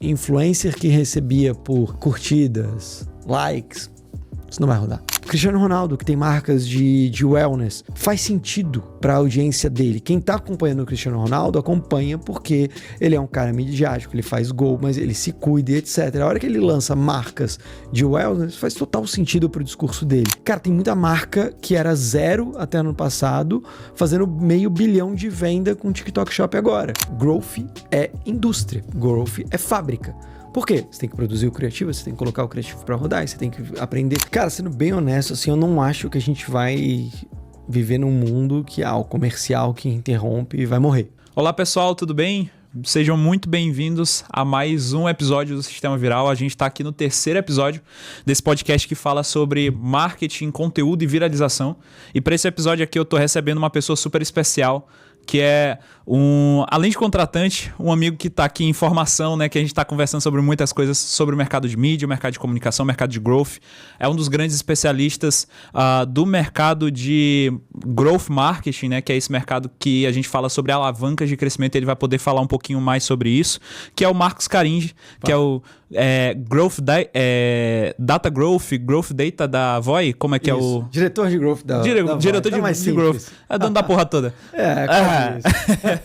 influencer que recebia por curtidas, likes, isso não vai rodar. Cristiano Ronaldo, que tem marcas de wellness, faz sentido para a audiência dele. Quem tá acompanhando o Cristiano Ronaldo acompanha porque ele é um cara midiático, ele faz gol, mas ele se cuida e etc. A hora que ele lança marcas de wellness, faz total sentido pro discurso dele. Cara, tem muita marca que era 0 até ano passado, fazendo $500 milhão de venda com o TikTok Shop agora. Growth é indústria, growth é fábrica. Por quê? Você tem que produzir o criativo, você tem que colocar o criativo pra rodar, você tem que aprender. Cara, sendo bem honesto, assim, eu não acho que a gente vai viver num mundo que o comercial que interrompe vai morrer. Olá pessoal, tudo bem? Sejam muito bem-vindos a mais um episódio do Sistema Viral. A gente está aqui no 3º episódio desse podcast que fala sobre marketing, conteúdo e viralização. E para esse episódio aqui eu estou recebendo uma pessoa super especial, que é além de contratante, um amigo que está aqui em formação, né, que a gente está conversando sobre muitas coisas sobre o mercado de mídia, o mercado de comunicação, o mercado de growth. É um dos grandes especialistas do mercado de growth marketing, né, que é esse mercado que a gente fala sobre alavancas de crescimento. Ele vai poder falar um pouquinho mais sobre isso, que é o Marcos Caringi, que é o Data Growth Data da Voi. Como é que isso. É o... Diretor de Growth da Diretor de Growth. É dono da porra toda. Isso.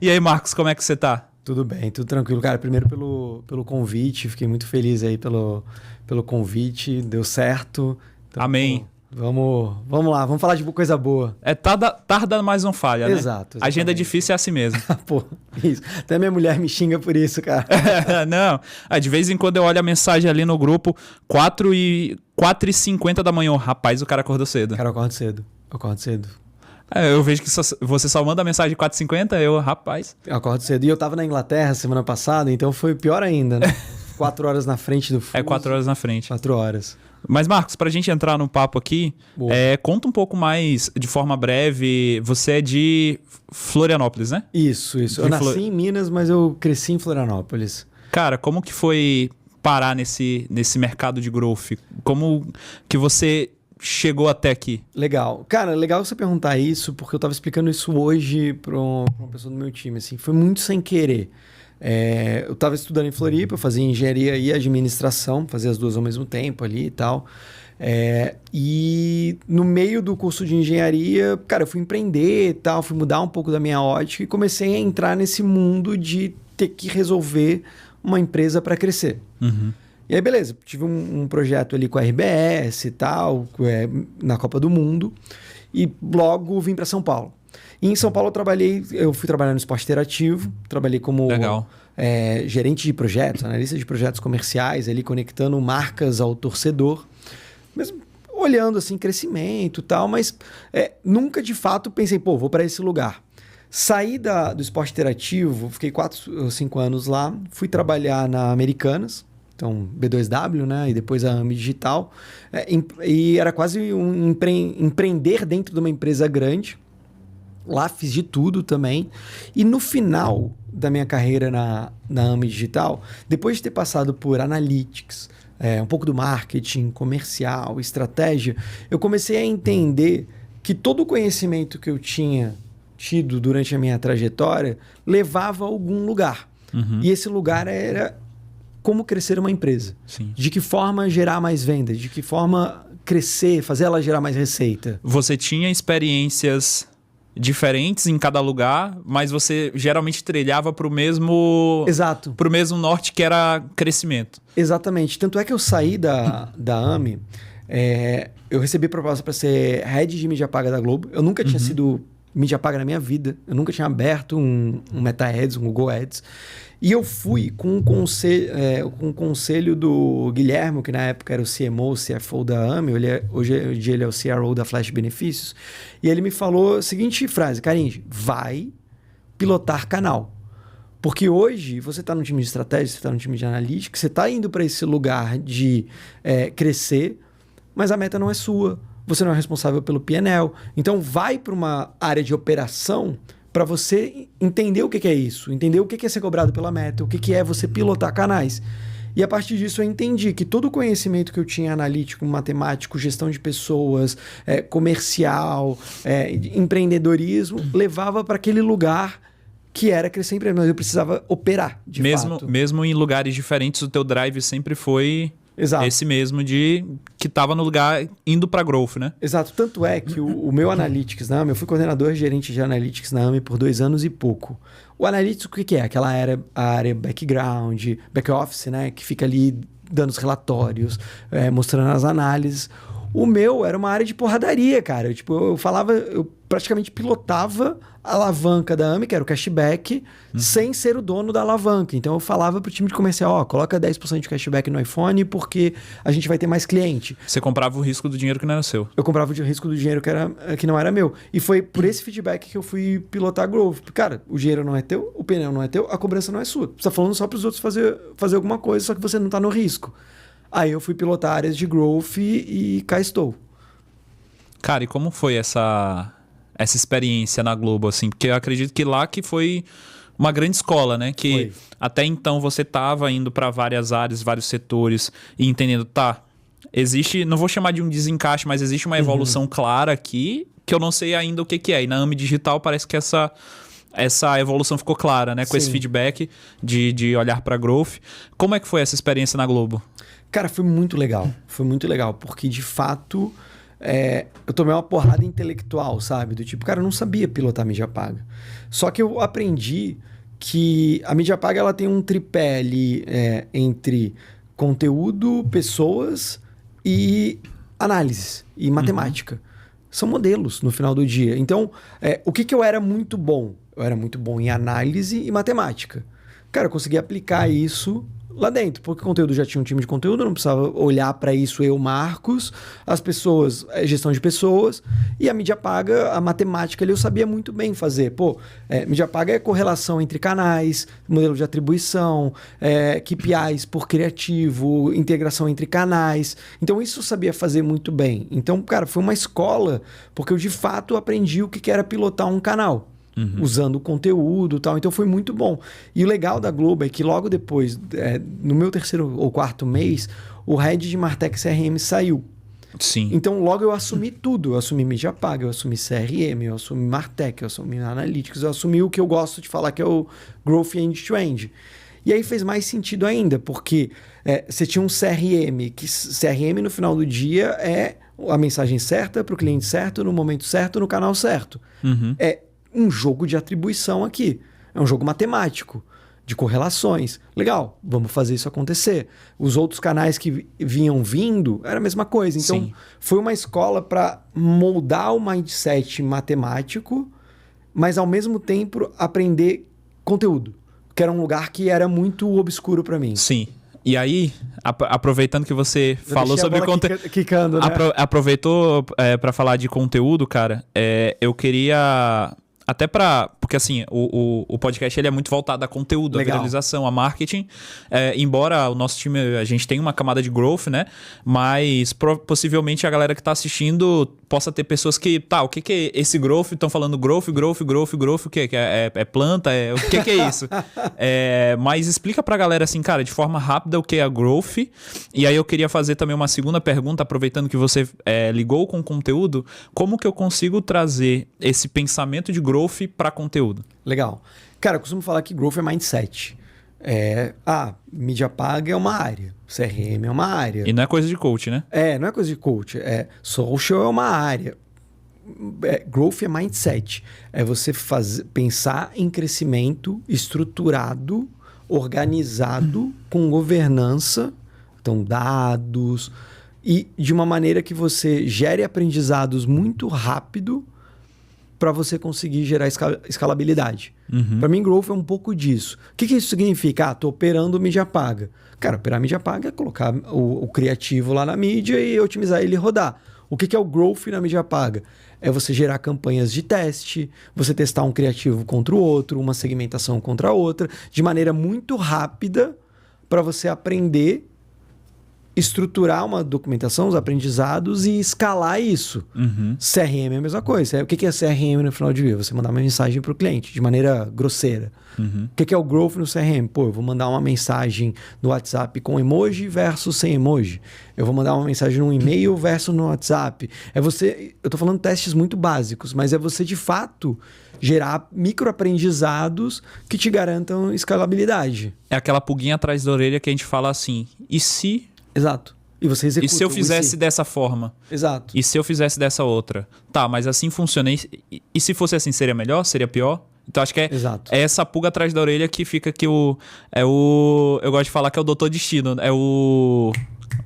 E aí, Marcos, como é que você tá? Tudo bem, tudo tranquilo. Cara, primeiro pelo convite, fiquei muito feliz aí pelo convite, deu certo. Então, amém. Vamos lá, vamos falar de coisa boa. Tarda, mas não falha, né? Exato. Agenda é difícil é assim mesmo. Pô, isso. Até minha mulher me xinga por isso, cara. Não, de vez em quando eu olho a mensagem ali no grupo, 4h50 da manhã. Rapaz, o cara acordou cedo. Cara, eu acordo cedo. Eu vejo que você só manda mensagem 4h50, rapaz. Eu acordo cedo. E eu tava na Inglaterra semana passada, então foi pior ainda, né? 4 horas na frente do fuso. 4 horas na frente. 4 horas. Mas, Marcos, pra gente entrar no papo aqui, conta um pouco mais, de forma breve. Você é de Florianópolis, né? Isso. Eu nasci em Minas, mas eu cresci em Florianópolis. Cara, como que foi parar nesse mercado de growth? Como que você chegou até aqui? Legal. Cara, legal você perguntar isso, porque eu tava explicando isso hoje pra uma pessoa do meu time, assim. Foi muito sem querer. Eu tava estudando em Floripa, eu fazia engenharia e administração, fazia as duas ao mesmo tempo ali e tal. E no meio do curso de engenharia, cara, eu fui empreender e tal, fui mudar um pouco da minha ótica e comecei a entrar nesse mundo de ter que resolver uma empresa para crescer. Uhum. E aí, beleza, tive um projeto ali com a RBS e tal, na Copa do Mundo, e logo vim para São Paulo. E em São Paulo eu fui trabalhar no esporte interativo, trabalhei como gerente de projetos, analista de projetos comerciais, ali conectando marcas ao torcedor, mesmo olhando assim, crescimento e tal, mas nunca de fato pensei, vou para esse lugar. Saí do esporte interativo, fiquei 4 ou 5 anos lá, fui trabalhar na Americanas, então B2W, né? E depois a AMI Digital. E era quase um empreender dentro de uma empresa grande. Lá fiz de tudo também. E no final da minha carreira na AMI Digital, depois de ter passado por analytics, um pouco do marketing, comercial, estratégia, eu comecei a entender que todo o conhecimento que eu tinha tido durante a minha trajetória levava a algum lugar. Uhum. E esse lugar era como crescer uma empresa. Sim. De que forma gerar mais vendas, de que forma crescer, fazer ela gerar mais receita. Você tinha experiências diferentes em cada lugar, mas você geralmente trilhava para o mesmo... Exato. Para o mesmo norte, que era crescimento. Exatamente. Tanto é que eu saí da AMI, eu recebi proposta para ser head de mídia paga da Globo. Eu nunca tinha sido mídia paga na minha vida. Eu nunca tinha aberto um Meta Ads, um Google Ads. E eu fui com o conselho do Guilherme, que na época era o CMO, o CFO da AMI, hoje ele é o CRO da Flash Benefícios, e ele me falou a seguinte frase: Caringi, vai pilotar canal. Porque hoje você está no time de estratégia, você está no time de analítica, você está indo para esse lugar de crescer, mas a meta não é sua, você não é responsável pelo P&L. Então vai para uma área de operação para você entender o que é isso, entender o que é ser cobrado pela meta, o que é você pilotar canais. E a partir disso eu entendi que todo o conhecimento que eu tinha analítico, matemático, gestão de pessoas, comercial, empreendedorismo, levava para aquele lugar que era crescer a empresa, mas eu precisava operar, de fato. Mesmo em lugares diferentes, o teu drive sempre foi Exato. esse mesmo de que estava no lugar indo para growth, né? Exato. Tanto é que o meu Analytics na AME, eu fui coordenador gerente de Analytics na AME por 2 anos e pouco. O Analytics, o que é? Aquela área background, back office, né? Que fica ali dando os relatórios, mostrando as análises. O meu era uma área de porradaria, cara. Eu praticamente pilotava a alavanca da AME, que era o cashback, sem ser o dono da alavanca. Então eu falava pro time de comercial, coloca 10% de cashback no iPhone porque a gente vai ter mais cliente. Você comprava o risco do dinheiro que não era seu. Eu comprava o risco do dinheiro que não era meu. E foi por esse feedback que eu fui pilotar a Growth. Cara, o dinheiro não é teu, o pneu não é teu, a cobrança não é sua. Você tá falando só pros outros fazer alguma coisa, só que você não tá no risco. Aí eu fui pilotar áreas de Growth e cá estou. Cara, e como foi essa experiência na Globo, assim? Porque eu acredito que lá que foi uma grande escola, né? Que até então você estava indo para várias áreas, vários setores e entendendo, existe, não vou chamar de um desencaixe, mas existe uma evolução clara aqui que eu não sei ainda o que é. E na AME Digital parece que essa evolução ficou clara, né? Com esse feedback de olhar para growth. Como é que foi essa experiência na Globo? Cara, foi muito legal. Foi muito legal, porque de fato eu tomei uma porrada intelectual, sabe? Do tipo, cara, eu não sabia pilotar mídia paga. Só que eu aprendi que a mídia paga ela tem um tripé ali entre conteúdo, pessoas e análise e matemática. São modelos no final do dia. Então, o que eu era muito bom? Eu era muito bom em análise e matemática. Cara, eu consegui aplicar isso lá dentro, porque o conteúdo já tinha um time de conteúdo, eu não precisava olhar para isso eu, Marcos, as pessoas, gestão de pessoas, e a mídia paga, a matemática ali eu sabia muito bem fazer. Mídia paga é correlação entre canais, modelo de atribuição, KPIs por criativo, integração entre canais. Então isso eu sabia fazer muito bem. Então, cara, foi uma escola, porque eu de fato aprendi o que era pilotar um canal. Usando o conteúdo e tal. Então foi muito bom. E o legal da Globo é que logo depois, no meu 3º ou 4º mês, o head de Martech CRM saiu. Sim. Então logo eu assumi tudo. Eu assumi mídia paga, eu assumi CRM, eu assumi Martech, eu assumi Analytics, eu assumi o que eu gosto de falar que é o Growth End-to-End. E aí fez mais sentido ainda, porque você tinha um CRM, que CRM no final do dia é a mensagem certa para o cliente certo, no momento certo, no canal certo. É um jogo de atribuição aqui. É um jogo matemático, de correlações. Legal, vamos fazer isso acontecer. Os outros canais que vinham vindo, era a mesma coisa. Então, foi uma escola para moldar o mindset matemático, mas ao mesmo tempo aprender conteúdo, que era um lugar que era muito obscuro para mim. Sim. E aí, aproveitando que você falou sobre conteúdo, quicando, né? Aproveitou para falar de conteúdo, cara, eu queria... Até porque assim, o podcast ele é muito voltado a conteúdo, a viralização, a marketing. Embora o nosso time, a gente tem uma camada de growth, né? Mas possivelmente a galera que está assistindo possa ter pessoas que... o que é esse growth? Estão falando growth, o que é planta? O que é isso? Mas explica pra galera assim, cara, de forma rápida o que é a growth. E aí eu queria fazer também uma segunda pergunta, aproveitando que você ligou com o conteúdo. Como que eu consigo trazer esse pensamento de growth para conteúdo? Legal. Cara, eu costumo falar que growth é mindset. Mídia paga é uma área, CRM é uma área. E não é coisa de coach, né? Não é coisa de coach. Social é uma área. Growth é mindset. É você pensar em crescimento estruturado, organizado, com governança, então dados, e de uma maneira que você gere aprendizados muito rápido para você conseguir gerar escalabilidade. Para mim, growth é um pouco disso. O que isso significa? Estou operando mídia paga. Cara, operar mídia paga é colocar o criativo lá na mídia e otimizar ele rodar. O que é o growth na mídia paga? É você gerar campanhas de teste, você testar um criativo contra o outro, uma segmentação contra a outra, de maneira muito rápida para você aprender estruturar uma documentação, os aprendizados e escalar isso. CRM é a mesma coisa. O que é CRM no final de dia? Você mandar uma mensagem para o cliente de maneira grosseira. O que é o growth no CRM? Pô, eu vou mandar uma mensagem no WhatsApp com emoji versus sem emoji. Eu vou mandar uma mensagem no e-mail versus no WhatsApp. Eu tô falando testes muito básicos, mas é você de fato gerar microaprendizados que te garantam escalabilidade. É aquela pulguinha atrás da orelha que a gente fala assim, e se... Exato. E você executa. E se eu fizesse dessa forma? Exato. E se eu fizesse dessa outra? Tá, mas assim funciona. E se fosse assim, seria melhor? Seria pior? Então acho que é essa pulga atrás da orelha que fica que eu gosto de falar que é o Doutor Destino. É o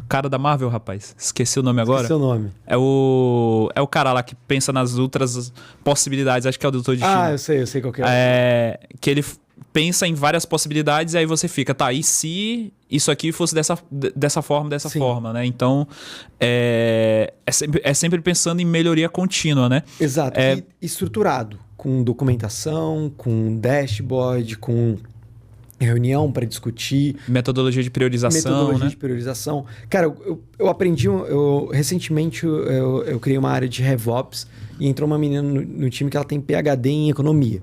cara da Marvel, rapaz. Esqueci o nome agora. Esqueci o nome. É o cara lá que pensa nas outras possibilidades. Acho que é o Doutor Destino. Ah, eu sei qual que é. Que ele pensa em várias possibilidades e aí você fica, tá, e se isso aqui fosse dessa forma, né? Então, é sempre pensando em melhoria contínua, né? Exato. E estruturado, com documentação, com dashboard, com reunião para discutir. Metodologia de priorização, né? De priorização. Cara, eu aprendi, recentemente eu criei uma área de RevOps e entrou uma menina no time que ela tem PhD em economia.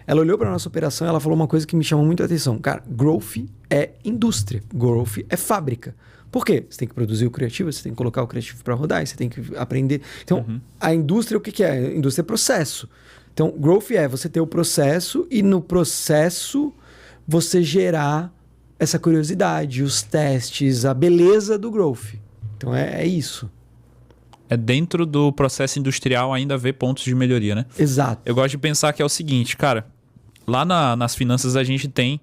Ela olhou para nossa operação e ela falou uma coisa que me chamou muito a atenção. Cara, growth é indústria, growth é fábrica. Por quê? Você tem que produzir o criativo, você tem que colocar o criativo para rodar, você tem que aprender. Então, a indústria, o que é? A indústria é processo. Então, growth é você ter o processo e no processo você gerar essa curiosidade, os testes, a beleza do growth. Então, é isso. É dentro do processo industrial ainda ver pontos de melhoria, né? Exato. Eu gosto de pensar que é o seguinte, cara. Lá nas finanças a gente tem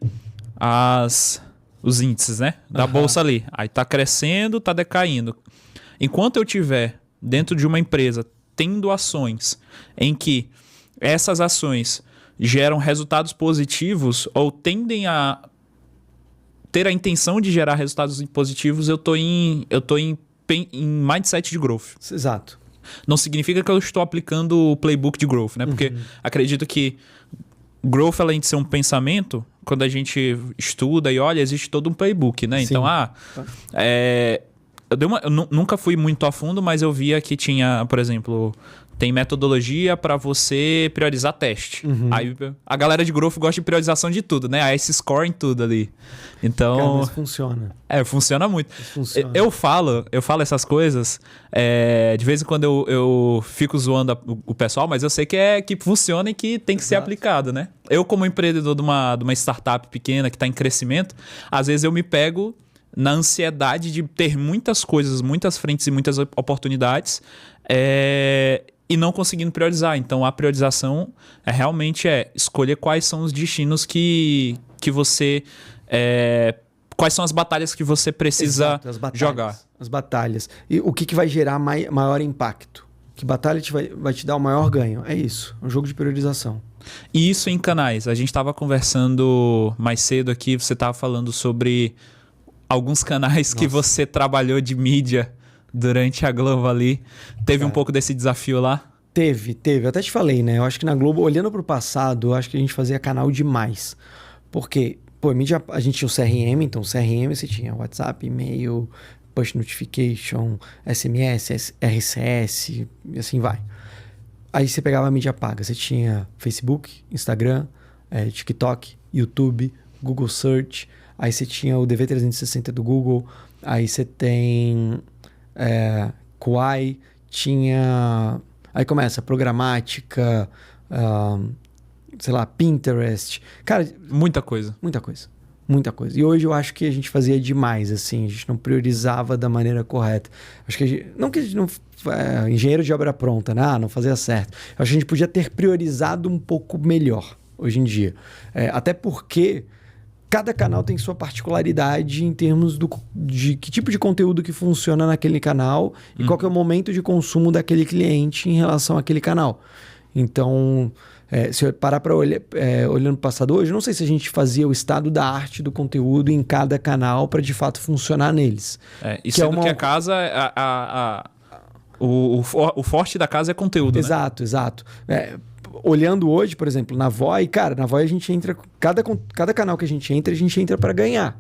os índices, né? Da bolsa ali. Aí tá crescendo, tá decaindo. Enquanto eu tiver dentro de uma empresa tendo ações em que essas ações geram resultados positivos ou tendem a ter a intenção de gerar resultados positivos, eu tô em mindset de growth. Exato. Não significa que eu estou aplicando o playbook de growth, né? Porque acredito que growth, além de ser um pensamento, quando a gente estuda e olha, existe todo um playbook, né? Então, eu nunca fui muito a fundo, mas eu via que tinha, por exemplo, tem metodologia para você priorizar teste. Aí a galera de growth gosta de priorização de tudo, né? A S-score em tudo ali. Então... Cara, mas funciona. Funciona muito. Funciona. Eu falo essas coisas, de vez em quando eu fico zoando o pessoal, mas eu sei que funciona e que tem que ser aplicado, né? Eu, como empreendedor de uma startup pequena que está em crescimento, às vezes eu me pego na ansiedade de ter muitas coisas, muitas frentes e muitas oportunidades, e não conseguindo priorizar. Então, a priorização realmente escolher quais são os destinos que você... quais são as batalhas que você precisa jogar. As batalhas. E o que vai gerar maior impacto? Que batalha vai te dar o maior ganho? É isso. Um jogo de priorização. E isso em canais. A gente estava conversando mais cedo aqui, você estava falando sobre alguns canais que você trabalhou de mídia durante a Globo ali. Teve um pouco desse desafio lá? Teve. Eu até te falei, né? Eu acho que na Globo, olhando para o passado, eu acho que a gente fazia canal demais. Porque, mídia, a gente tinha o CRM, então o CRM você tinha WhatsApp, e-mail, push notification, SMS, RCS e assim vai. Aí você pegava a mídia paga. Você tinha Facebook, Instagram, TikTok, YouTube, Google Search. Aí você tinha o DV360 do Google. Aí você tem... Quai, tinha... Aí começa programática, sei lá, Pinterest. Cara... Muita coisa. E hoje eu acho que a gente fazia demais, assim. A gente não priorizava da maneira correta. Acho que não que a gente não... engenheiro de obra pronta, né? Não fazia certo. Eu acho que a gente podia ter priorizado um pouco melhor hoje em dia. Até porque... Cada canal tem sua particularidade em termos de que tipo de conteúdo que funciona naquele canal e qual que é o momento de consumo daquele cliente em relação àquele canal. Então, se eu parar para olhar, olhando para o passado hoje, não sei se a gente fazia o estado da arte do conteúdo em cada canal para de fato funcionar neles. E sendo que a casa, o forte da casa é conteúdo, exato, né? Exato. Olhando hoje, por exemplo, na Voi, cara, na Voi a gente entra... Cada canal que a gente entra para ganhar.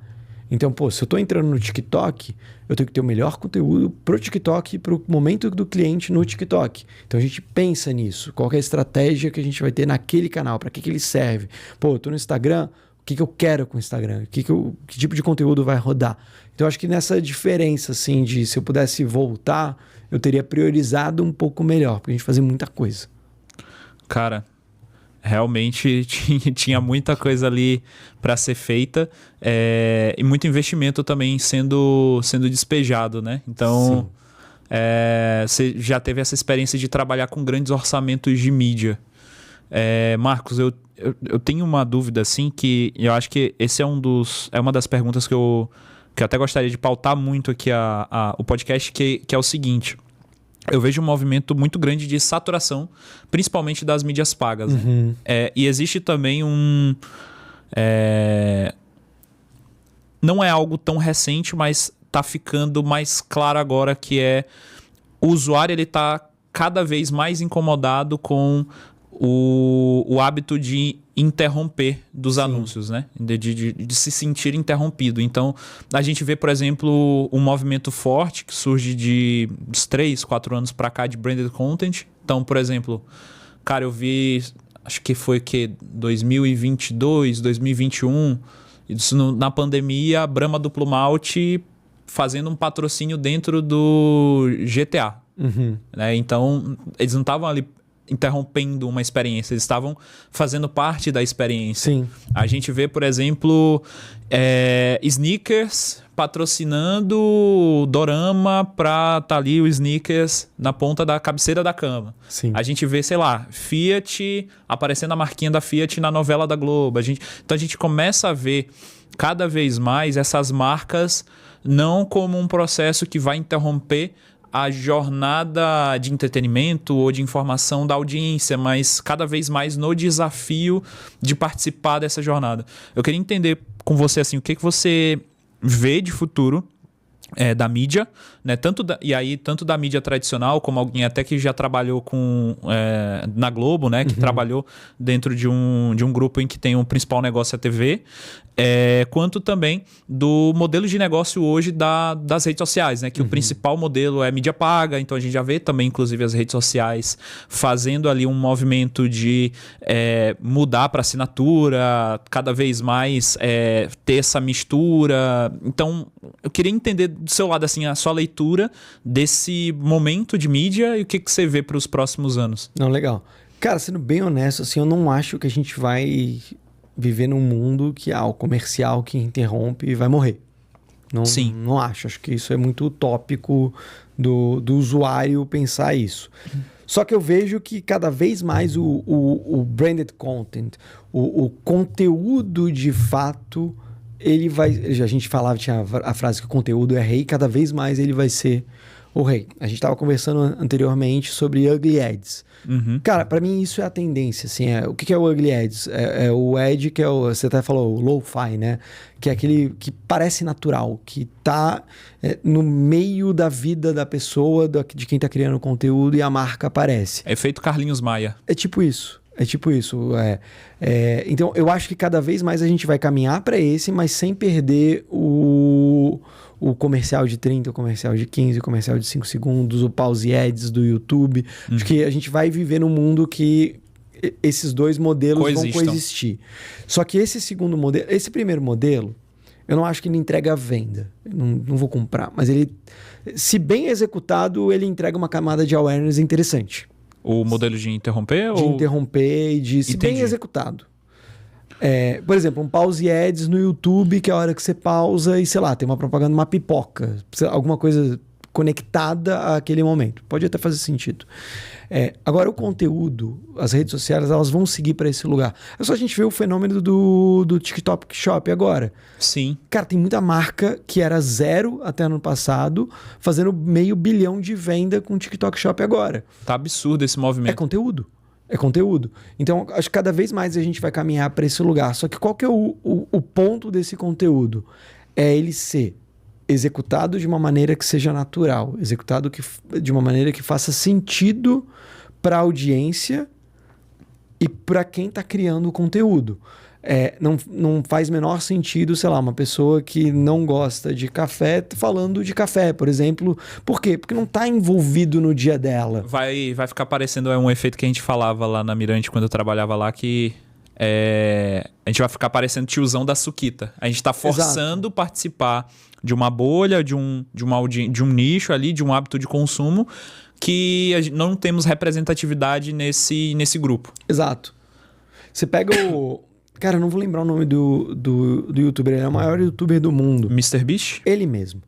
Então, pô, se eu tô entrando no TikTok, eu tenho que ter o melhor conteúdo pro TikTok e pro momento do cliente no TikTok. Então a gente pensa nisso. Qual que é a estratégia que a gente vai ter naquele canal? Para que ele serve? Pô, eu tô no Instagram, o que eu quero com o Instagram? Que tipo de conteúdo vai rodar? Então acho que nessa diferença, assim, de se eu pudesse voltar, eu teria priorizado um pouco melhor, porque a gente fazia muita coisa. Cara, realmente tinha muita coisa ali para ser feita e muito investimento também sendo despejado, né? Então, você já teve essa experiência de trabalhar com grandes orçamentos de mídia. Marcos, eu tenho uma dúvida, assim, que eu acho que esse é uma das perguntas que eu até gostaria de pautar muito aqui o podcast, que é o seguinte. Eu vejo um movimento muito grande de saturação, principalmente das mídias pagas. Uhum. Né? E existe também não é algo tão recente, mas está ficando mais claro agora, que o usuário ele está cada vez mais incomodado com o hábito de interromper dos anúncios, né? De se sentir interrompido. Então, a gente vê, por exemplo, um movimento forte que surge de uns 3, 4 anos para cá de branded content. Então, por exemplo, cara, eu vi, acho que foi 2022, 2021, isso na pandemia, a Brahma Duplo Malte fazendo um patrocínio dentro do GTA. Uhum. Né? Então, eles não estavam ali interrompendo uma experiência, eles estavam fazendo parte da experiência. Sim. A gente vê, por exemplo, sneakers patrocinando Dorama para estar ali o sneakers na ponta da cabeceira da cama. Sim. A gente vê, sei lá, Fiat aparecendo a marquinha da Fiat na novela da Globo. Então a gente começa a ver cada vez mais essas marcas não como um processo que vai interromper a jornada de entretenimento ou de informação da audiência, mas cada vez mais no desafio de participar dessa jornada. Eu queria entender com você assim, o que você vê de futuro da mídia, né? Tanto da mídia tradicional, como alguém até que já trabalhou na Globo, né? Que trabalhou dentro de um grupo em que tem o principal negócio a TV, quanto também do modelo de negócio hoje das redes sociais, né? Que o principal modelo é mídia paga, então a gente já vê também, inclusive, as redes sociais fazendo ali um movimento de mudar para assinatura, cada vez mais ter essa mistura. Então, eu queria entender do seu lado, assim, a sua leitura desse momento de mídia e o que você vê para os próximos anos. Não, legal. Cara, sendo bem honesto, assim, eu não acho que a gente vai viver num mundo que o comercial que interrompe vai morrer. Não, Sim. Não acho. Acho que isso é muito utópico do usuário pensar isso. Só que eu vejo que cada vez mais o branded content, o conteúdo de fato, ele vai... A gente falava, tinha a frase que o conteúdo é rei, cada vez mais ele vai ser o rei. A gente estava conversando anteriormente sobre ugly ads. Cara, para mim isso é a tendência, assim, o que é o ugly ads? É o ad que você até falou, o lo-fi, né? Que é aquele que parece natural, que tá no meio da vida da pessoa, de quem tá criando o conteúdo, e a marca aparece. É efeito Carlinhos Maia. É tipo isso. Então, eu acho que cada vez mais a gente vai caminhar para esse, mas sem perder o comercial de 30, o comercial de 15, o comercial de 5 segundos, o pause ads do YouTube. Acho que a gente vai viver num mundo que esses dois modelos vão coexistir. Só que esse primeiro modelo, eu não acho que ele entrega a venda. Não vou comprar, mas ele, se bem executado, ele entrega uma camada de awareness interessante. O modelo de interromper? De interromper e de... Se bem executado. Por exemplo, um pause ads no YouTube, que é a hora que você pausa e, sei lá, tem uma propaganda, uma pipoca. Alguma coisa conectada àquele momento. Pode até fazer sentido. Agora, o conteúdo, as redes sociais, elas vão seguir para esse lugar. É só a gente ver o fenômeno do TikTok Shop agora. Sim. Cara, tem muita marca que era 0 até ano passado, fazendo $500 milhão de venda com o TikTok Shop agora. Tá absurdo esse movimento. É conteúdo. Então, acho que cada vez mais a gente vai caminhar para esse lugar. Só que qual que é o ponto desse conteúdo? É ele ser executado de uma maneira que seja natural, executado de uma maneira que faça sentido para a audiência e para quem está criando o conteúdo. Não faz menor sentido, sei lá, uma pessoa que não gosta de café falando de café, por exemplo. Por quê? Porque não tá envolvido no dia dela. Vai ficar parecendo um efeito que a gente falava lá na Mirante quando eu trabalhava lá, que a gente vai ficar parecendo tiozão da suquita. A gente tá forçando participar de uma bolha, de um nicho ali, de um hábito de consumo, que não temos representatividade nesse grupo. Exato. Você pega o... Cara, eu não vou lembrar o nome do youtuber. Ele é o maior youtuber do mundo. MrBeast? Ele mesmo.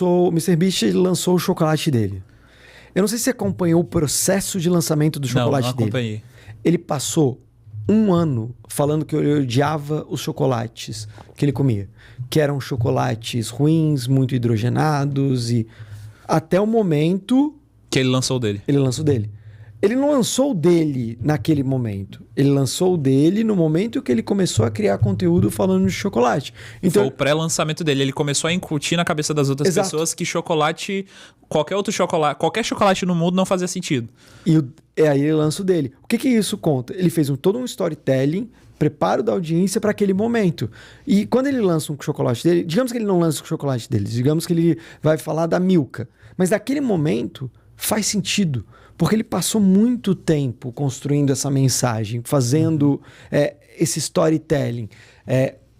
O MrBeast lançou o chocolate dele. Eu não sei se você acompanhou o processo de lançamento do chocolate dele. Não acompanhei. Ele passou 1 ano falando que ele odiava os chocolates que ele comia. Que eram chocolates ruins, muito hidrogenados e... Até o momento... Que ele lançou dele. Ele lançou dele. Ele não lançou o dele naquele momento. Ele lançou o dele no momento que ele começou a criar conteúdo falando de chocolate. Então, foi o pré-lançamento dele. Ele começou a incutir na cabeça das outras pessoas que qualquer chocolate no mundo não fazia sentido. E aí ele lança o dele. O que isso conta? Ele fez todo um storytelling, preparo da audiência para aquele momento. E quando ele lança um chocolate dele, digamos que ele não lança o chocolate dele, digamos que ele vai falar da Milka. Mas naquele momento faz sentido. Porque ele passou muito tempo construindo essa mensagem, fazendo esse storytelling.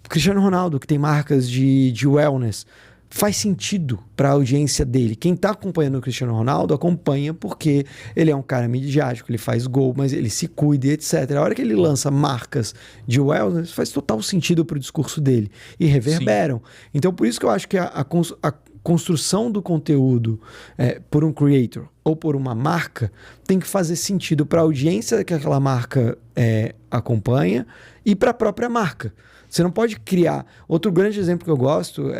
Cristiano Ronaldo, que tem marcas de wellness, faz sentido para a audiência dele. Quem está acompanhando o Cristiano Ronaldo acompanha porque ele é um cara midiático, ele faz gol, mas ele se cuida, etc. A hora que ele lança marcas de wellness, faz total sentido para o discurso dele. E reverberam. Sim. Então, por isso que eu acho que a construção do conteúdo por um creator ou por uma marca tem que fazer sentido para a audiência que aquela marca acompanha e para a própria marca. Você não pode criar... Outro grande exemplo que eu gosto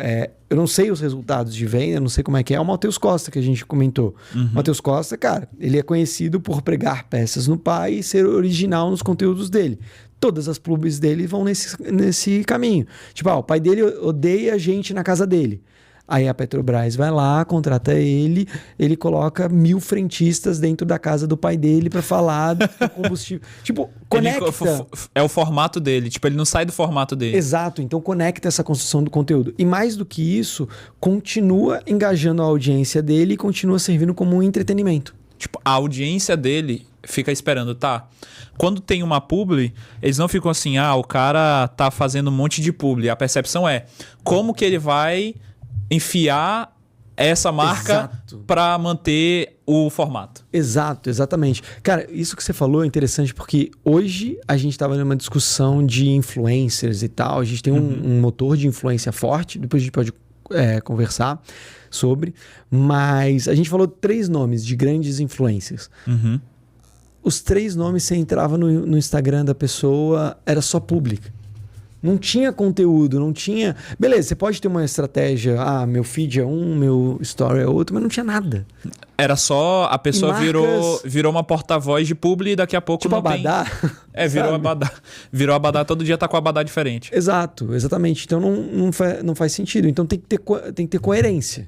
eu não sei os resultados de venda, não sei como é o Matheus Costa, que a gente comentou. Uhum. Matheus Costa, cara, ele é conhecido por pregar peças no pai e ser original nos conteúdos dele. Todas as pubs dele vão nesse caminho. Tipo, o pai dele odeia gente na casa dele. Aí a Petrobras vai lá, contrata ele coloca 1000 frentistas dentro da casa do pai dele para falar do combustível. Tipo, conecta. É o formato dele, tipo, ele não sai do formato dele. Exato, então conecta essa construção do conteúdo. E mais do que isso, continua engajando a audiência dele e continua servindo como um entretenimento. Tipo, a audiência dele fica esperando, tá? Quando tem uma publi, eles não ficam assim, o cara tá fazendo um monte de publi. A percepção é, como que ele vai enfiar essa marca para manter o formato. Exato, exatamente. Cara, isso que você falou é interessante porque hoje a gente estava numa discussão de influencers e tal. A gente tem um motor de influência forte, depois a gente pode conversar sobre. Mas a gente falou 3 nomes de grandes influencers. Uhum. Os 3 nomes, você entrava no Instagram da pessoa, era só pública. Não tinha conteúdo, não tinha... Beleza, você pode ter uma estratégia, meu feed é um, meu story é outro, mas não tinha nada. Era só... A pessoa virou uma porta-voz de publi e daqui a pouco tipo não Abadá. Virou Abadá. Virou Abadá, todo dia tá com Abadá diferente. Exato, exatamente. Então não faz sentido. Então tem que ter coerência.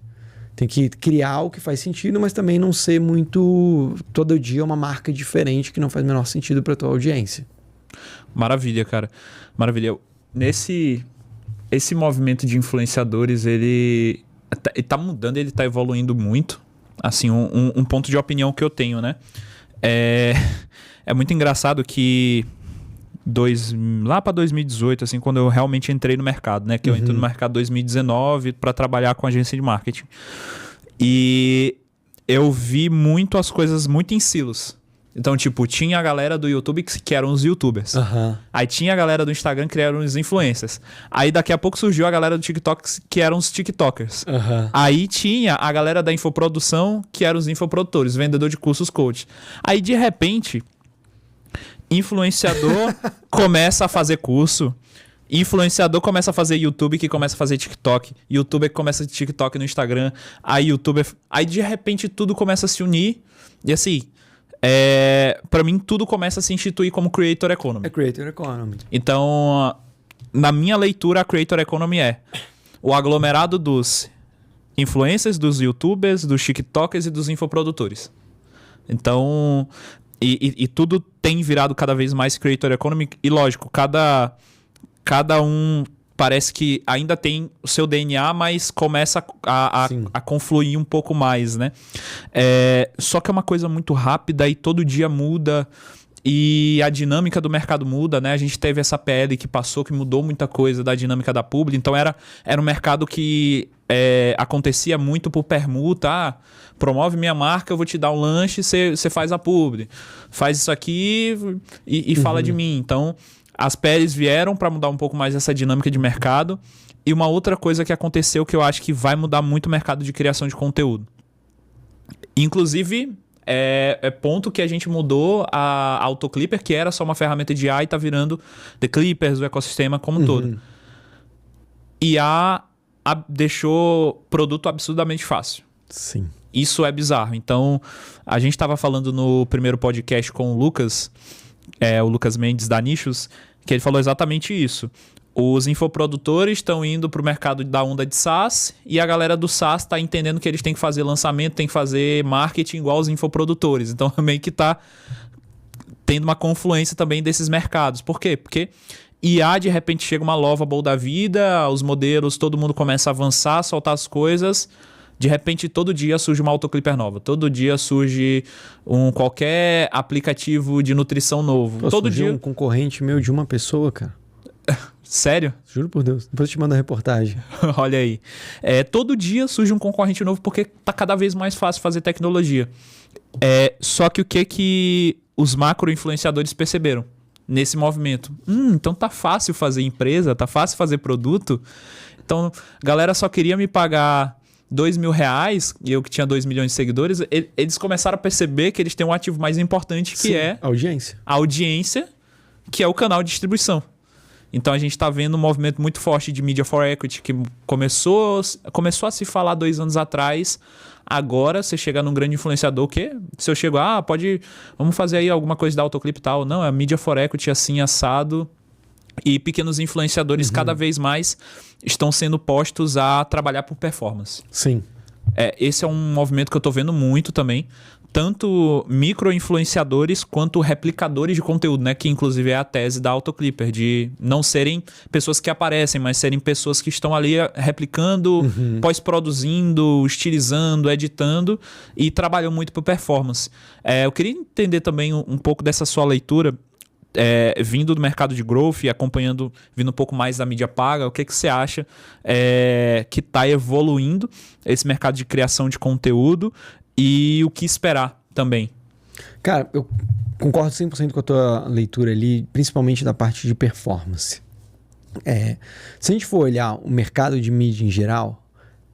Tem que criar o que faz sentido, mas também não ser muito... Todo dia uma marca diferente que não faz o menor sentido pra tua audiência. Maravilha, cara. Maravilha. Esse movimento de influenciadores, ele tá mudando, ele tá evoluindo muito. Assim, um ponto de opinião que eu tenho, né? É muito engraçado que lá para 2018, assim, quando eu realmente entrei no mercado, né? Que eu entrei no mercado em 2019 para trabalhar com agência de marketing. E eu vi muito as coisas muito em silos. Então, tipo, tinha a galera do YouTube que eram os YouTubers. Uhum. Aí tinha a galera do Instagram que eram os influencers. Aí daqui a pouco surgiu a galera do TikTok que eram os TikTokers. Uhum. Aí tinha a galera da infoprodução que eram os infoprodutores, vendedor de cursos coach. Aí de repente, influenciador começa a fazer curso. Influenciador começa a fazer YouTube, que começa a fazer TikTok. YouTuber que começa a TikTok no Instagram. Aí YouTuber... Aí de repente tudo começa a se unir. E assim... Pra mim, tudo começa a se instituir como Creator Economy. É Creator Economy. Então, na minha leitura, a Creator Economy é o aglomerado dos influencers, dos YouTubers, dos TikTokers e dos infoprodutores. Então, E tudo tem virado cada vez mais creator economy. E lógico, cada um parece que ainda tem o seu DNA, mas começa a confluir um pouco mais, né? Só que é uma coisa muito rápida e todo dia muda. E a dinâmica do mercado muda, né? A gente teve essa PL que passou, que mudou muita coisa da dinâmica da publi. Então era um mercado que acontecia muito por permuta. Promove minha marca, eu vou te dar um lanche, você faz a publi. Faz isso aqui e fala de mim. Então as PLs vieram para mudar um pouco mais essa dinâmica de mercado. E uma outra coisa que aconteceu que eu acho que vai mudar muito o mercado de criação de conteúdo. Inclusive... ponto que a gente mudou a Autoclipper, que era só uma ferramenta de IA e tá virando The Clippers, o ecossistema como um todo. IA deixou produto absurdamente fácil. Sim. Isso é bizarro. Então, a gente estava falando no primeiro podcast com o Lucas Mendes da Nichos, que ele falou exatamente isso. Os infoprodutores estão indo para o mercado da onda de SaaS e a galera do SaaS está entendendo que eles têm que fazer lançamento, tem que fazer marketing igual os infoprodutores. Então, meio que está tendo uma confluência também desses mercados. Por quê? Porque IA, de repente, chega uma Lovable da vida, os modelos, todo mundo começa a avançar, soltar as coisas. De repente, todo dia surge uma Autoclipper nova. Todo dia surge qualquer aplicativo de nutrição novo. Pô, todo dia um concorrente meu de uma pessoa, cara. Sério? Juro por Deus. Depois eu te mando a reportagem. Olha aí. Todo dia surge um concorrente novo porque tá cada vez mais fácil fazer tecnologia. Só que o que os macro-influenciadores perceberam nesse movimento? Então tá fácil fazer empresa, tá fácil fazer produto. Então, a galera só queria me pagar R$2.000 e eu que tinha 2 milhões de seguidores, eles começaram a perceber que eles têm um ativo mais importante que é audiência. A audiência, que é o canal de distribuição. Então a gente está vendo um movimento muito forte de Media for Equity que começou a se falar 2 anos atrás. Agora você chega num grande influenciador que se eu chego, vamos fazer aí alguma coisa da Autoclip e tal. Não, é Media for Equity assim, assado. E pequenos influenciadores cada vez mais estão sendo postos a trabalhar por performance. Sim. Esse é um movimento que eu estou vendo muito também. Tanto micro-influenciadores quanto replicadores de conteúdo, né? Que inclusive é a tese da Autoclipper, de não serem pessoas que aparecem, mas serem pessoas que estão ali replicando, pós-produzindo, estilizando, editando e trabalham muito por performance. Eu queria entender também um pouco dessa sua leitura, vindo do mercado de growth e vindo um pouco mais da mídia paga. O que você acha que está evoluindo esse mercado de criação de conteúdo e o que esperar também? Cara, eu concordo 100% com a tua leitura ali, principalmente da parte de performance. Se a gente for olhar o mercado de mídia em geral,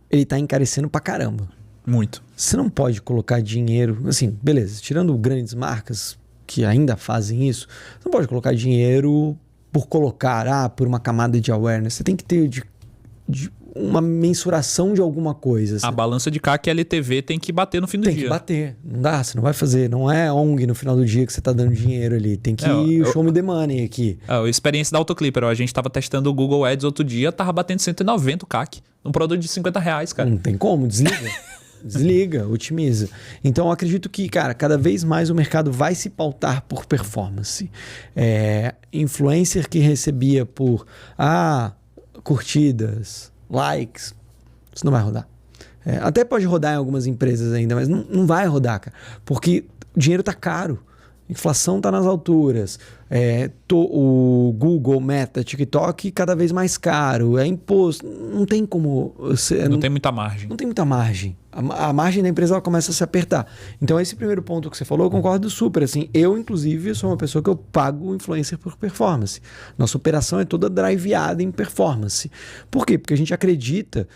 ele está encarecendo pra caramba. Muito. Você não pode colocar dinheiro, assim, beleza, tirando grandes marcas que ainda fazem isso, você não pode colocar dinheiro por colocar, por uma camada de awareness. Você tem que ter uma mensuração de alguma coisa. Assim. A balança de CAC e LTV tem que bater no fim do dia. Tem que bater. Não dá, você não vai fazer. Não é ONG no final do dia que você tá dando dinheiro ali. Tem que show me the money aqui. A experiência da Autoclipper. A gente tava testando o Google Ads outro dia, tava batendo 190 o CAC. Um produto de R$50, cara. Não tem como, desliga. Desliga, otimiza. Então, eu acredito que, cara, cada vez mais o mercado vai se pautar por performance. Influencer que recebia por curtidas, likes, isso não vai rodar. Até pode rodar em algumas empresas ainda, mas não vai rodar, cara. Porque o dinheiro tá caro. A inflação tá nas alturas. O Google, Meta, TikTok cada vez mais caro. É imposto. Não tem como... Não tem muita margem. Não tem muita margem. A margem da empresa ela começa a se apertar. Então, esse primeiro ponto que você falou, eu concordo super. Assim, eu, inclusive, sou uma pessoa que eu pago o influencer por performance. Nossa operação é toda driveada em performance. Por quê? Porque a gente acredita...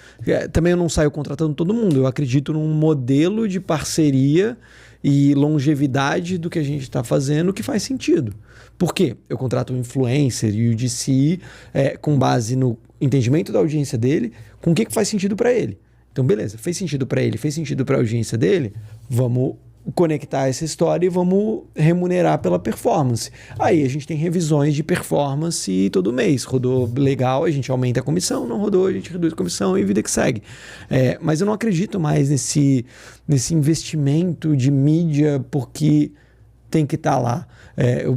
também eu não saio contratando todo mundo. Eu acredito num modelo de parceria e longevidade do que a gente está fazendo que faz sentido. Por quê? Eu contrato um influencer e o DC com base no entendimento da audiência dele, com o que faz sentido para ele. Então, beleza, fez sentido para ele, fez sentido para a audiência dele, vamos conectar essa história e vamos remunerar pela performance. Aí a gente tem revisões de performance todo mês. Rodou legal, a gente aumenta a comissão, não rodou, a gente reduz a comissão e vida que segue. Mas eu não acredito mais nesse investimento de mídia porque tem que estar lá.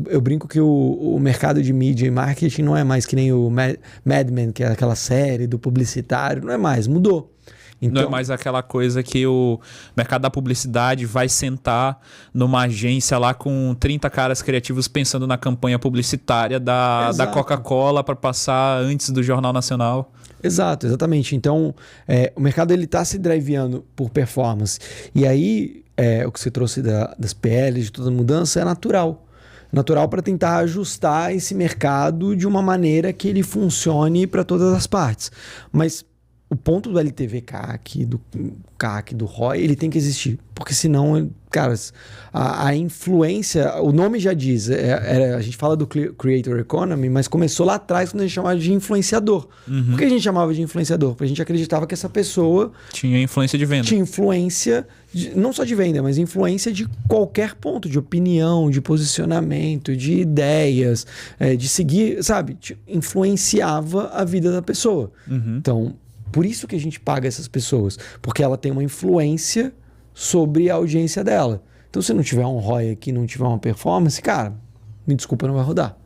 Eu brinco que o mercado de mídia e marketing não é mais que nem o Mad Men, que é aquela série do publicitário, não é mais, mudou. Então, não é mais aquela coisa que o mercado da publicidade vai sentar numa agência lá com 30 caras criativos pensando na campanha publicitária da Coca-Cola para passar antes do Jornal Nacional. Exato, exatamente. Então, o mercado está se driveando por performance. E aí, o que você trouxe das PLs, de toda mudança, é natural. Natural para tentar ajustar esse mercado de uma maneira que ele funcione para todas as partes. Mas o ponto do LTV CAC, do CAC, do ROI, ele tem que existir. Porque senão, cara, a influência, o nome já diz, a gente fala do Creator Economy, mas começou lá atrás quando a gente chamava de influenciador. Uhum. Por que a gente chamava de influenciador? Porque a gente acreditava que essa pessoa tinha influência de venda. Tinha influência, não só de venda, mas influência de qualquer ponto, de opinião, de posicionamento, de ideias, de seguir, sabe? Influenciava a vida da pessoa. Uhum. Então, por isso que a gente paga essas pessoas, porque ela tem uma influência sobre a audiência dela. Então, se não tiver um ROI aqui, não tiver uma performance, cara, me desculpa, não vai rodar.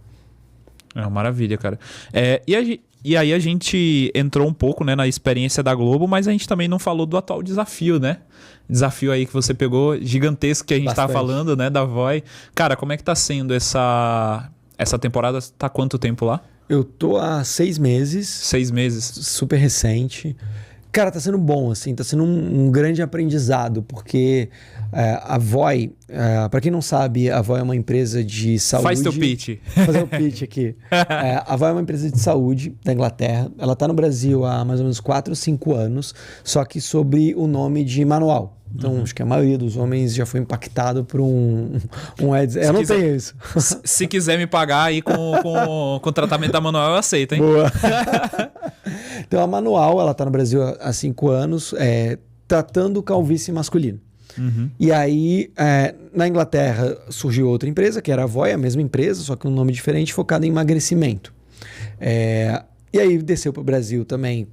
É uma maravilha, cara. E aí a gente entrou um pouco, né, na experiência da Globo, mas a gente também não falou do atual desafio, né? Desafio aí que você pegou, gigantesco, que a gente tá falando, né, da Voi. Cara, como é que tá sendo essa temporada? Tá quanto tempo lá? Eu tô há 6 meses. 6 meses. Super recente. Cara, tá sendo bom, assim, tá sendo um grande aprendizado, porque a Voi, para quem não sabe, a Voi é uma empresa de saúde. Faz teu pitch. Vou fazer o pitch aqui. A Voi é uma empresa de saúde da Inglaterra. Ela tá no Brasil há mais ou menos 4 ou 5 anos, só que sob o nome de manual. Então, acho que a maioria dos homens já foi impactado por um ads. Eu não tenho isso. Se quiser me pagar aí com tratamento da manual, eu aceito, hein? Boa. Então, a manual, ela tá no Brasil há 5 anos, tratando calvície masculina. Uhum. E aí, na Inglaterra, surgiu outra empresa, que era a Voi, a mesma empresa, só que um nome diferente, focada em emagrecimento. E aí desceu para o Brasil também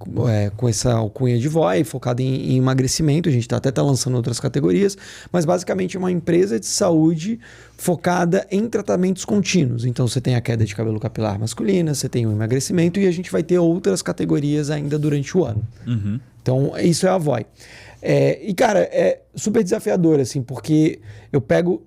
com essa alcunha de Voi, focada em emagrecimento. A gente até está lançando outras categorias, mas basicamente é uma empresa de saúde focada em tratamentos contínuos. Então você tem a queda de cabelo capilar masculina, você tem o emagrecimento e a gente vai ter outras categorias ainda durante o ano. Uhum. Então isso é a Voi. E cara, é super desafiador, assim, porque eu pego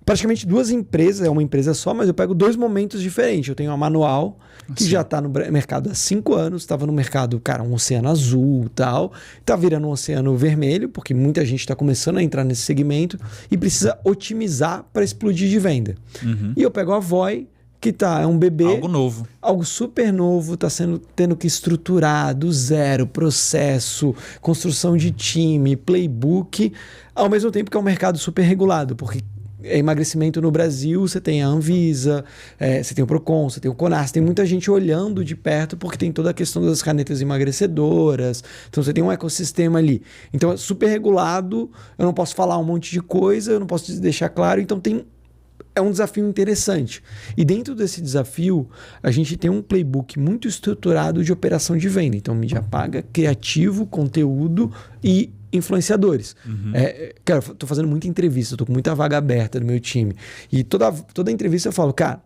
praticamente 2 empresas, é uma empresa só, mas eu pego 2 momentos diferentes. Eu tenho a Manual, que já está no mercado há 5 anos, estava no mercado, cara, um oceano azul e tal, está virando um oceano vermelho, porque muita gente está começando a entrar nesse segmento e precisa otimizar para explodir de venda. Uhum. E eu pego a Voi, que é um bebê. Algo novo. Algo super novo, está tendo que estruturar do zero, processo, construção de time, playbook, ao mesmo tempo que é um mercado super regulado, porque emagrecimento no Brasil, você tem a Anvisa, você tem o Procon, você tem o Conas, tem muita gente olhando de perto porque tem toda a questão das canetas emagrecedoras, então você tem um ecossistema ali. Então é super regulado, eu não posso falar um monte de coisa, eu não posso deixar claro, então é um desafio interessante. E dentro desse desafio, a gente tem um playbook muito estruturado de operação de venda. Então, mídia paga, criativo, conteúdo e influenciadores. Uhum. Cara, eu tô fazendo muita entrevista, tô com muita vaga aberta no meu time. E toda entrevista eu falo, cara,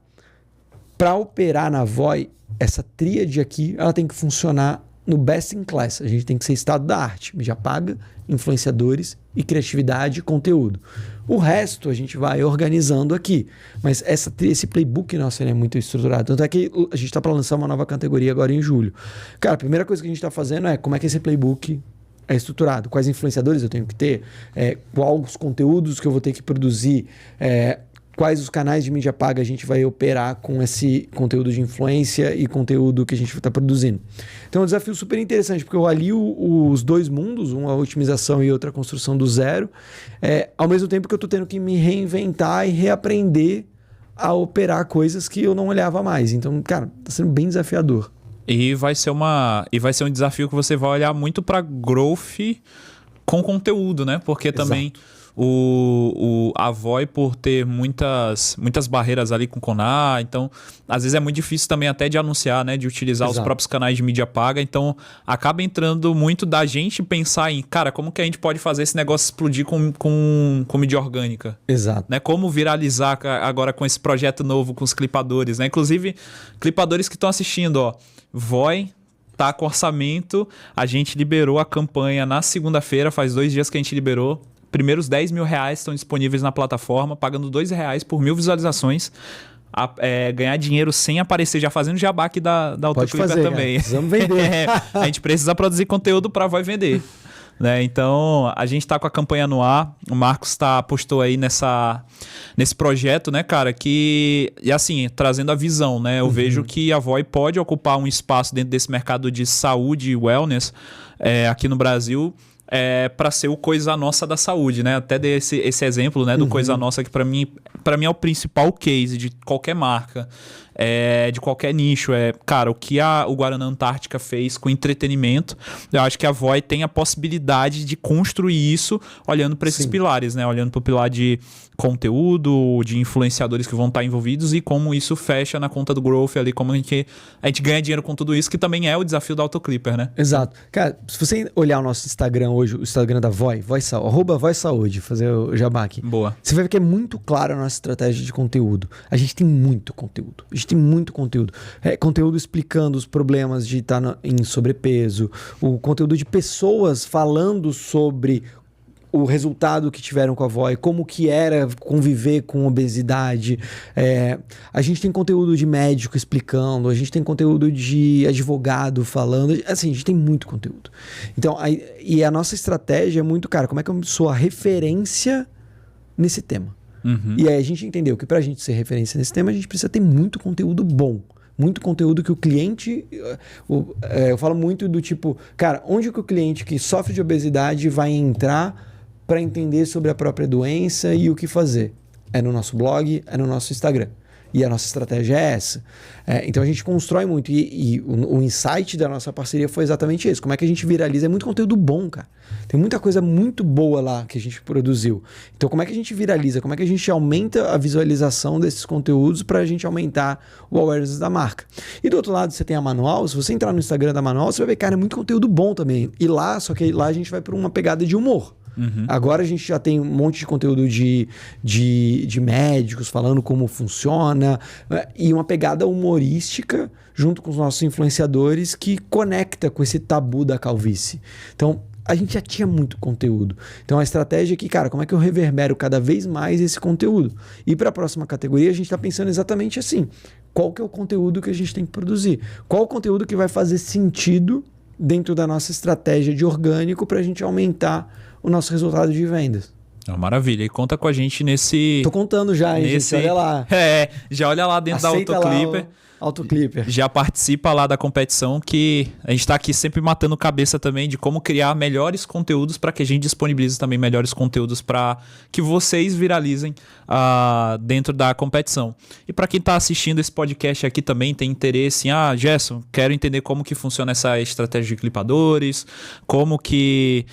para operar na Voi, essa tríade aqui, ela tem que funcionar no best in class. A gente tem que ser estado da arte. Mídia paga, influenciadores e criatividade e conteúdo. O resto a gente vai organizando aqui. Mas esse playbook nosso é muito estruturado. Tanto é que a gente está para lançar uma nova categoria agora em julho. Cara, a primeira coisa que a gente está fazendo é como é que esse playbook é estruturado. Quais influenciadores eu tenho que ter? Quais os conteúdos que eu vou ter que produzir? Quais os canais de mídia paga a gente vai operar com esse conteúdo de influência e conteúdo que a gente está produzindo. Então é um desafio super interessante, porque eu alio os 2 mundos, uma otimização e outra construção do zero, ao mesmo tempo que eu estou tendo que me reinventar e reaprender a operar coisas que eu não olhava mais. Então, cara, está sendo bem desafiador. E vai ser um desafio que você vai olhar muito para growth com conteúdo, né? Porque também a Voi por ter muitas barreiras ali com o Conar, então às vezes é muito difícil também até de anunciar, né, de utilizar os próprios canais de mídia paga, então acaba entrando muito da gente pensar em, cara, como que a gente pode fazer esse negócio explodir com mídia orgânica? Exato. Né? Como viralizar agora com esse projeto novo com os clipadores, né? Inclusive, clipadores que estão assistindo, ó, Voi tá com orçamento, a gente liberou a campanha na segunda-feira, faz 2 dias que a gente liberou. Primeiros 10 mil reais estão disponíveis na plataforma, pagando R$2 por 1.000 visualizações. Ganhar dinheiro sem aparecer, já fazendo jabá aqui da Autoclipper também. Precisamos vender. A gente precisa produzir conteúdo para Voi vender. Né? Então, a gente tá com a campanha no ar. O Marcos apostou aí nesse projeto, né, cara? E assim, trazendo a visão, né? Eu vejo que a Voi pode ocupar um espaço dentro desse mercado de saúde e wellness aqui no Brasil. Para ser o Coisa Nossa da saúde, né? Até dei esse exemplo, né, do Coisa Nossa, que para mim é o principal case de qualquer marca, de qualquer nicho. Cara, o que o Guaraná Antártica fez com entretenimento, eu acho que a Voi tem a possibilidade de construir isso olhando para esses pilares, né? Olhando para o pilar de conteúdo, de influenciadores que vão estar envolvidos e como isso fecha na conta do growth ali, como a gente ganha dinheiro com tudo isso, que também é o desafio da Autoclipper, né? Exato. Cara, se você olhar o nosso Instagram hoje, o Instagram da Voi, @VoiSaúde, fazer o jabá aqui. Boa. Você vai ver que é muito claro a nossa estratégia de conteúdo. A gente tem muito conteúdo. Conteúdo explicando os problemas de estar em sobrepeso, o conteúdo de pessoas falando sobre o resultado que tiveram com a Voi, como que era conviver com obesidade. A gente tem conteúdo de médico explicando, a gente tem conteúdo de advogado falando. Assim, a gente tem muito conteúdo. Então, a nossa estratégia é muito, cara, como é que eu sou a referência nesse tema? E aí a gente entendeu que pra gente ser referência nesse tema, a gente precisa ter muito conteúdo bom. Muito conteúdo que o cliente... eu falo muito do tipo, cara, onde que o cliente que sofre de obesidade vai entrar para entender sobre a própria doença e o que fazer? É no nosso blog, é no nosso Instagram. E a nossa estratégia é essa. Então a gente constrói muito. E o insight da nossa parceria foi exatamente esse. Como é que a gente viraliza? É muito conteúdo bom, cara. Tem muita coisa muito boa lá que a gente produziu. Então como é que a gente viraliza? Como é que a gente aumenta a visualização desses conteúdos para a gente aumentar o awareness da marca? E do outro lado você tem a Manual. Se você entrar no Instagram da Manual, você vai ver, cara, é muito conteúdo bom também. Só que lá a gente vai para uma pegada de humor. Agora a gente já tem um monte de conteúdo de médicos falando como funciona, e uma pegada humorística junto com os nossos influenciadores que conecta com esse tabu da calvície. Então a gente já tinha muito conteúdo. Então a estratégia é que, cara, como é que eu reverbero cada vez mais esse conteúdo? E para a próxima categoria a gente está pensando exatamente assim: qual que é o conteúdo que a gente tem que produzir? Qual o conteúdo que vai fazer sentido dentro da nossa estratégia de orgânico para a gente aumentar o nosso resultado de vendas? Maravilha. E conta com a gente nesse... Tô contando já, hein, gente? Olha lá. Já olha lá dentro Aceita da Autoclipper. Autoclipper. Já participa lá da competição, que a gente está aqui sempre matando cabeça também de como criar melhores conteúdos para que a gente disponibilize também melhores conteúdos para que vocês viralizem dentro da competição. E para quem está assistindo esse podcast aqui também tem interesse em, Gerson, quero entender como que funciona essa estratégia de clipadores, como que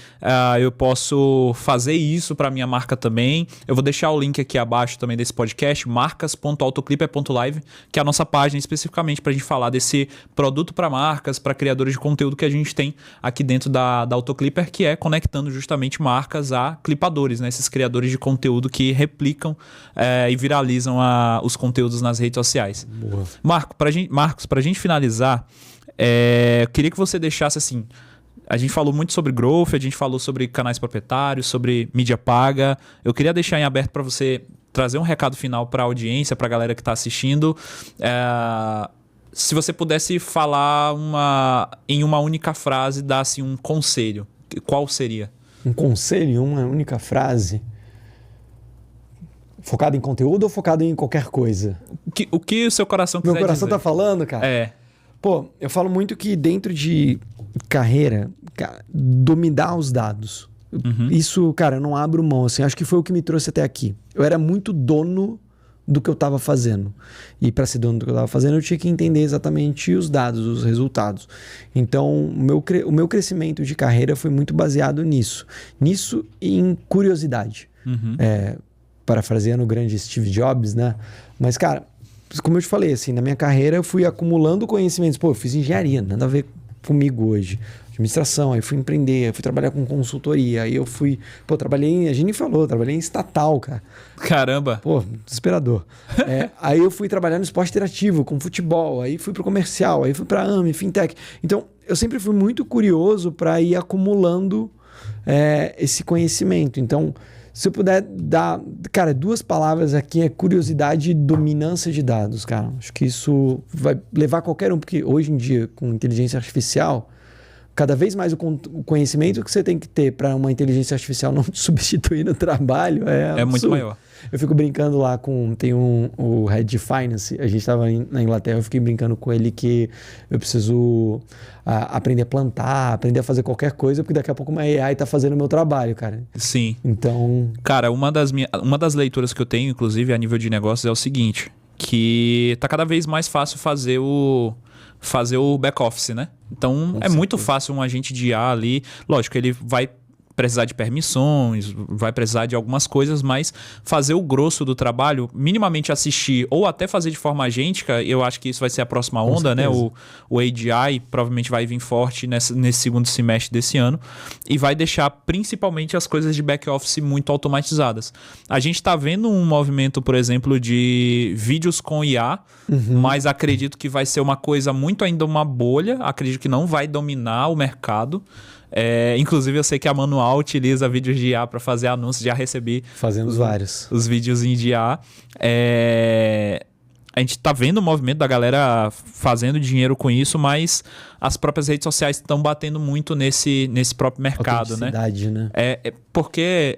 eu posso fazer isso para minha marca também. Eu vou deixar o link aqui abaixo também desse podcast, marcas.autoclipper.live, que é a nossa página especificamente para a gente falar desse produto para marcas, para criadores de conteúdo que a gente tem aqui dentro da Autoclipper, que é conectando justamente marcas a clipadores, né? Esses criadores de conteúdo que replicam e viralizam os conteúdos nas redes sociais. Boa. Marcos, para a gente finalizar, eu queria que você deixasse assim... A gente falou muito sobre growth, a gente falou sobre canais proprietários, sobre mídia paga. Eu queria deixar em aberto para você trazer um recado final para a audiência, para a galera que está assistindo. Se você pudesse falar em uma única frase, dar assim, um conselho, qual seria? Um conselho em uma única frase? Focado em conteúdo ou focado em qualquer coisa? O que o seu coração quiser dizer. Meu coração tá falando, cara? Pô, eu falo muito que dentro de carreira, cara, dominar os dados. Isso, cara, eu não abro mão, assim. Acho que foi o que me trouxe até aqui. Eu era muito dono do que eu estava fazendo. E para ser dono do que eu estava fazendo, eu tinha que entender exatamente os dados, os resultados. Então, o meu crescimento de carreira foi muito baseado nisso. Nisso e em curiosidade. Parafraseando o grande Steve Jobs, né? Mas, cara, como eu te falei, assim, na minha carreira eu fui acumulando conhecimentos. Pô, eu fiz engenharia, nada a ver comigo hoje. Administração, aí fui empreender, aí fui trabalhar com consultoria, aí eu fui... Pô, a gente nem falou, trabalhei em estatal, cara. Caramba! Pô, desesperador. Aí eu fui trabalhar no esporte interativo, com futebol, aí fui pro comercial, aí fui pra AME, fintech. Então, eu sempre fui muito curioso para ir acumulando esse conhecimento. Então, se eu puder dar... Cara, 2 palavras aqui é curiosidade e dominância de dados, cara. Acho que isso vai levar qualquer um, porque hoje em dia, com inteligência artificial... Cada vez mais o conhecimento que você tem que ter para uma inteligência artificial não te substituir no trabalho é muito maior. Eu fico brincando lá tem o Head de Finance, a gente estava na Inglaterra, eu fiquei brincando com ele que eu preciso aprender a plantar, aprender a fazer qualquer coisa, porque daqui a pouco uma AI está fazendo o meu trabalho, cara. Sim. Então... Cara, uma das leituras que eu tenho, inclusive, a nível de negócios, é o seguinte, que tá cada vez mais fácil fazer o back-office, né? Então, é muito fácil um agente de IA ali. Lógico, ele vai precisar de permissões, vai precisar de algumas coisas, mas fazer o grosso do trabalho, minimamente assistir ou até fazer de forma agêntica, eu acho que isso vai ser a próxima onda, né? O AGI provavelmente vai vir forte nesse segundo semestre desse ano e vai deixar principalmente as coisas de back-office muito automatizadas. A gente está vendo um movimento, por exemplo, de vídeos com IA, mas acredito que vai ser uma coisa muito ainda uma bolha, acredito que não vai dominar o mercado. Inclusive eu sei que a Manual utiliza vídeos de IA para fazer anúncios, já recebi fazendo vários os vídeos de IA. A gente tá vendo o movimento da galera fazendo dinheiro com isso, mas as próprias redes sociais estão batendo muito nesse próprio mercado, né? Porque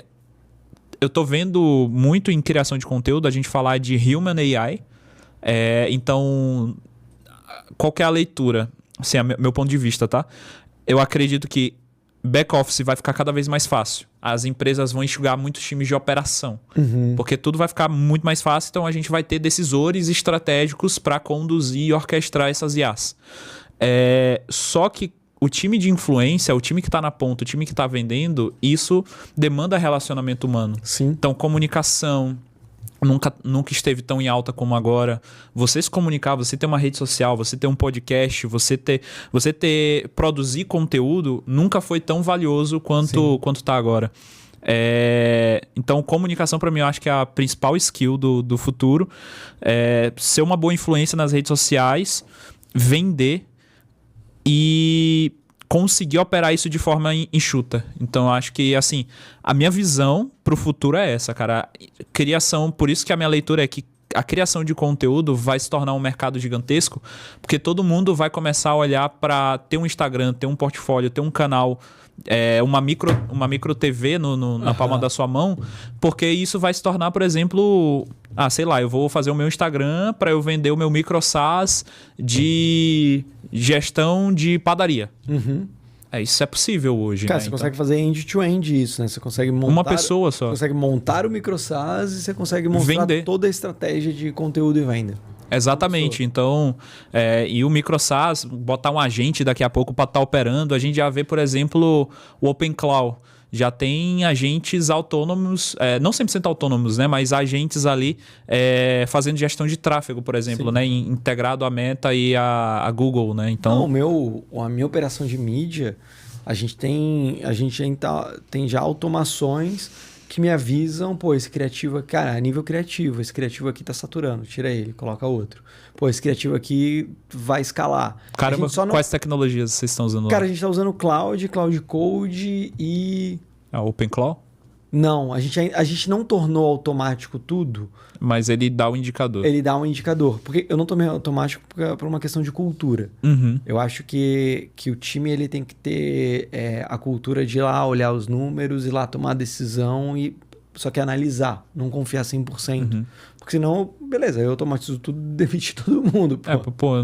eu tô vendo muito em criação de conteúdo a gente falar de Human AI. Então, qual que é a leitura? Assim, meu ponto de vista, tá? Eu acredito que back-office vai ficar cada vez mais fácil. As empresas vão enxugar muitos times de operação. Porque tudo vai ficar muito mais fácil, então a gente vai ter decisores estratégicos para conduzir e orquestrar essas IAs. Só que o time de influência, o time que está na ponta, o time que está vendendo, isso demanda relacionamento humano. Sim. Então, comunicação... Nunca esteve tão em alta como agora. Você se comunicar, você ter uma rede social, você ter um podcast, produzir conteúdo nunca foi tão valioso quanto está agora. Então, comunicação para mim eu acho que é a principal skill do futuro. Ser uma boa influência nas redes sociais, vender e conseguir operar isso de forma enxuta. Então, eu acho que, assim, a minha visão pro futuro é essa, cara. Criação, por isso que a minha leitura é que a criação de conteúdo vai se tornar um mercado gigantesco, porque todo mundo vai começar a olhar para ter um Instagram, ter um portfólio, ter um canal, uma micro TV na palma da sua mão, porque isso vai se tornar, por exemplo... sei lá, eu vou fazer o meu Instagram para eu vender o meu micro SaaS de gestão de padaria. Isso é possível hoje, cara, né? você consegue fazer end-to-end isso, né? Você consegue montar... Uma pessoa só. Você consegue montar o micro SaaS e você consegue mostrar vender toda a estratégia de conteúdo e venda. Exatamente. Então, e o micro SaaS, botar um agente daqui a pouco para estar operando, a gente já vê, por exemplo, o OpenClaw. Já tem agentes autônomos, não 100% autônomos, né? Mas agentes ali fazendo gestão de tráfego, por exemplo, né? Integrado à Meta e à Google, né? Então... a minha operação de mídia, a gente tem já automações que me avisam, esse criativo, cara, a nível criativo, esse criativo aqui tá saturando, tira ele, coloca outro. Esse criativo aqui vai escalar. Caramba, quais tecnologias vocês estão usando lá? Cara, a gente tá usando Cloud Code e... OpenClaw? Não, a gente não tornou automático tudo. Mas ele dá um indicador. Ele dá um indicador. Porque eu não tomei automático por uma questão de cultura. Eu acho que o time ele tem que ter a cultura de ir lá olhar os números, ir lá tomar a decisão e só que analisar, não confiar 100%. Porque senão, beleza, eu automatizo tudo e demiti todo mundo.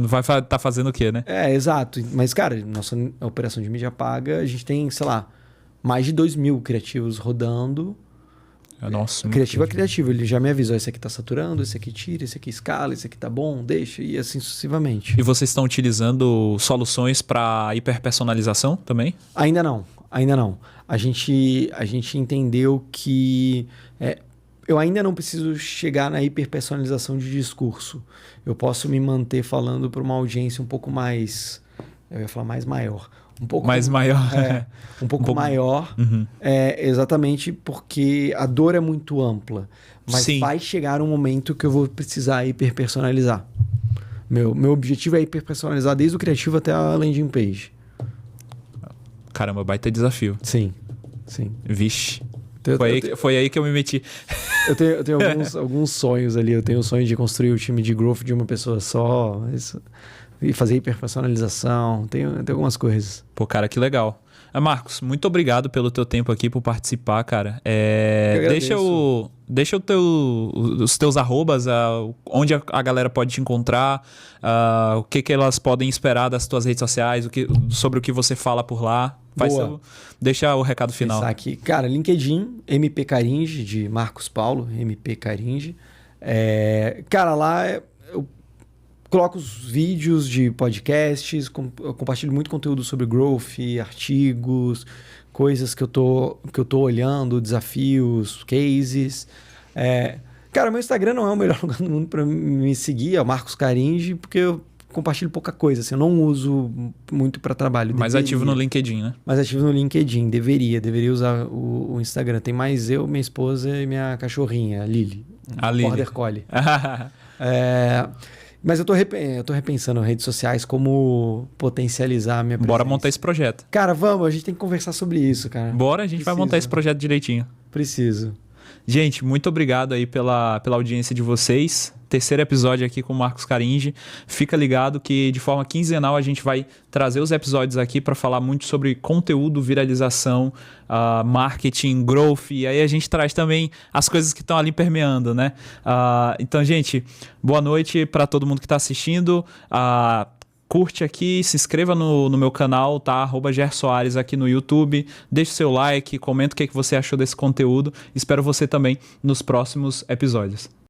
Não vai estar fazendo o quê, né? Exato. Mas, cara, nossa operação de mídia paga, a gente tem, sei lá, mais de 2.000 criativos rodando. Nossa, Criativo é criativo, ele já me avisou, esse aqui tá saturando, esse aqui tira, esse aqui escala, esse aqui tá bom, deixa, e assim sucessivamente. E vocês estão utilizando soluções para hiperpersonalização também? Ainda não. A gente entendeu que eu ainda não preciso chegar na hiperpersonalização de discurso. Eu posso me manter falando para uma audiência um pouco mais... Eu ia falar mais maior. Um pouco mais maior. Um pouco maior. Uhum. Exatamente porque a dor é muito ampla. Mas Sim. vai chegar um momento que eu vou precisar hiperpersonalizar. Meu objetivo é hiperpersonalizar desde o criativo até a landing page. Caramba, baita desafio. Sim. Vixe. Foi aí que eu me meti. Eu tenho alguns sonhos ali. Eu tenho o sonho de construir o time de growth de uma pessoa só. E fazer hiperpersonalização. Tem algumas coisas. Pô, cara, que legal. Marcos, muito obrigado pelo teu tempo aqui, por participar, cara. Deixa os teus arrobas, onde a galera pode te encontrar, o que elas podem esperar das tuas redes sociais, sobre o que você fala por lá. Deixa o recado final. Aqui. Cara, LinkedIn, MP Caringe, de Marcos Paulo, MP Caringe. Cara, lá eu coloco os vídeos de podcasts, eu compartilho muito conteúdo sobre growth, artigos, coisas que eu tô olhando, desafios, cases. Cara, meu Instagram não é o melhor lugar do mundo para me seguir, é o Marcos Caringe, porque eu compartilho pouca coisa, assim, eu não uso muito para trabalho. Mais ativo no LinkedIn, né? Mais ativo no LinkedIn, deveria usar o Instagram. Tem mais eu, minha esposa e minha cachorrinha, a Lily. Border Collie. Mas eu tô repensando redes sociais, como potencializar a minha presença. Bora montar esse projeto. Cara, vamos, a gente tem que conversar sobre isso, cara. Bora, a gente vai montar esse projeto direitinho. Preciso. Gente, muito obrigado aí pela audiência de vocês. Terceiro episódio aqui com o Marcos Caringe. Fica ligado que de forma quinzenal a gente vai trazer os episódios aqui para falar muito sobre conteúdo, viralização, marketing, growth. E aí a gente traz também as coisas que estão ali permeando, né? Então, gente, boa noite para todo mundo que está assistindo. Curte aqui, se inscreva no meu canal, tá? @GerSoares aqui no YouTube. Deixe seu like, comenta o que você achou desse conteúdo. Espero você também nos próximos episódios.